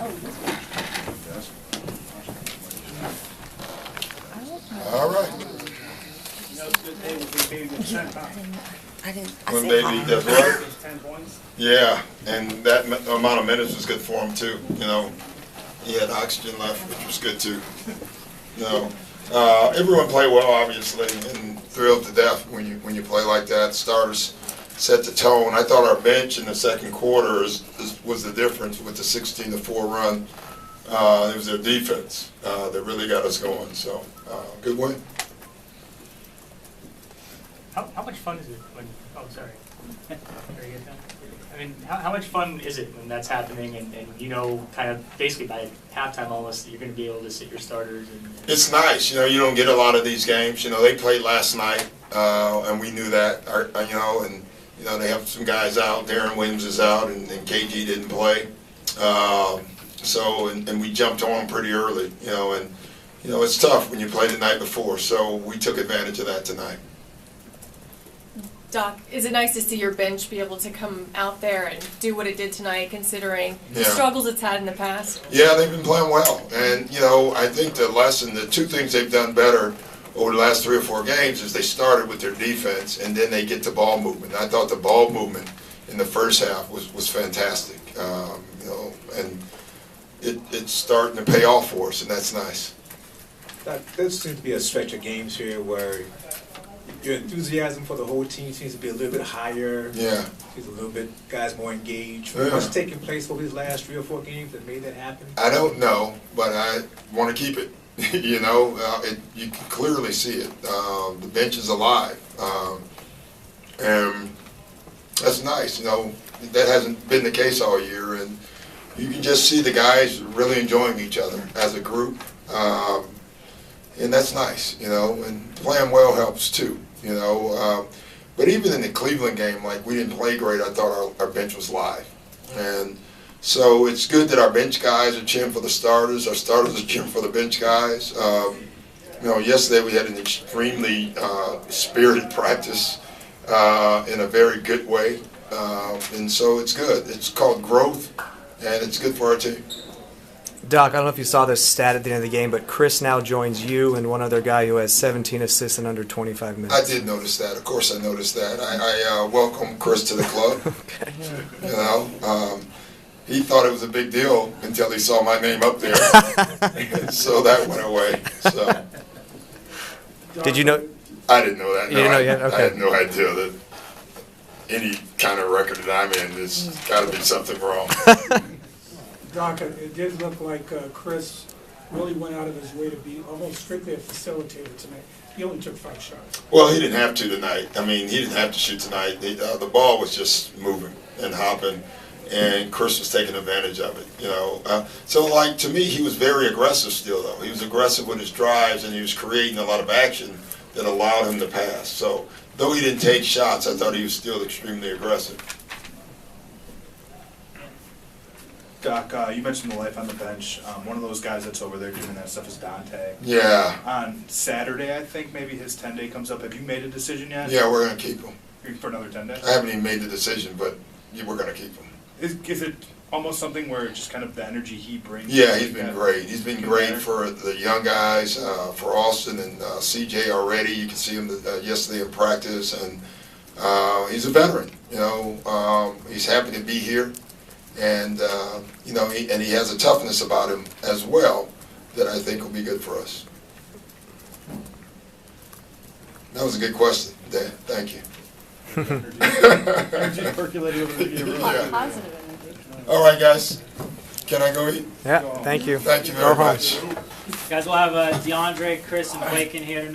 All right. I didn't. When baby does what? Yeah, and that amount of minutes was good for him too. You know, he had oxygen left, which was good too. You know, everyone played well, obviously, and thrilled to death when you play like that. Starters set the tone. I thought our bench in the second quarter was the difference with the 16-4 run. It was their defense that really got us going. So, good win. How much fun is it when, oh, sorry. I mean, how much fun is it when that's happening and you know, kind of basically by halftime almost, you're going to be able to sit your starters? It's nice. You know, you don't get a lot of these games. You know, they played last night, and we knew that, you know, and, you know, they have some guys out. Darren Williams is out, and KG didn't play. And we jumped on pretty early, you know, and, you know, it's tough when you play the night before. So we took advantage of that tonight. Doc, is it nice to see your bench be able to come out there and do what it did tonight, considering the struggles it's had in the past? Yeah, they've been playing well. And, you know, I think the two things they've done better over the last 3 or 4 games is they started with their defense, and then they get the ball movement. I thought the ball movement in the first half was fantastic. You know, and it's starting to pay off for us, and that's nice. There seems to be a stretch of games here where your enthusiasm for the whole team seems to be a little bit higher. Yeah. Seems a little bit, guys more engaged. Yeah. What's taking place over these last 3 or 4 games that made that happen? I don't know, but I want to keep it. You know, you can clearly see it. The bench is alive. And that's nice. You know, that hasn't been the case all year. And you can just see the guys really enjoying each other as a group. And that's nice, you know, and playing well helps too, you know. But even in the Cleveland game, like, we didn't play great, I thought our bench was live. And so it's good that our bench guys are cheering for the starters, our starters are cheering for the bench guys. You know, yesterday we had an extremely spirited practice in a very good way. And so it's good. It's called growth, and it's good for our team. Doc, I don't know if you saw this stat at the end of the game, but Chris now joins you and one other guy who has 17 assists in under 25 minutes. I did notice that. Of course I noticed that. I welcome Chris to the club. Okay. You know, he thought it was a big deal until he saw my name up there. So that went away. So. Did you know? I didn't know that. You didn't know yet? Okay. I had no idea that any kind of record that I'm in, there's got to be something wrong. Doc, it did look like Chris really went out of his way to be almost strictly a facilitator tonight. He only took 5 shots. Well, he didn't have to tonight. I mean, he didn't have to shoot tonight. The ball was just moving and hopping, and Chris was taking advantage of it, you know. So, like, to me, he was very aggressive still, though. He was aggressive with his drives, and he was creating a lot of action that allowed him to pass. So, though he didn't take shots, I thought he was still extremely aggressive. Doc, you mentioned the life on the bench. One of those guys that's over there doing that stuff is Dante. Yeah. On Saturday, I think, maybe his 10-day comes up. Have you made a decision yet? Yeah, we're going to keep him. For another 10 days? I haven't even made the decision, but we're going to keep him. Is it almost something where it's just kind of the energy he brings? Yeah, he's been great. He's been great for the young guys, for Austin and CJ already. You can see him yesterday in practice, and he's a veteran. You know, he's happy to be here. And, you know, he has a toughness about him as well that I think will be good for us. That was a good question, Dan. Thank you. Yeah. All right, guys. Can I go eat? Yeah, thank you. Thank you very much. Guys, we'll have DeAndre, Chris, and Blake in here tonight.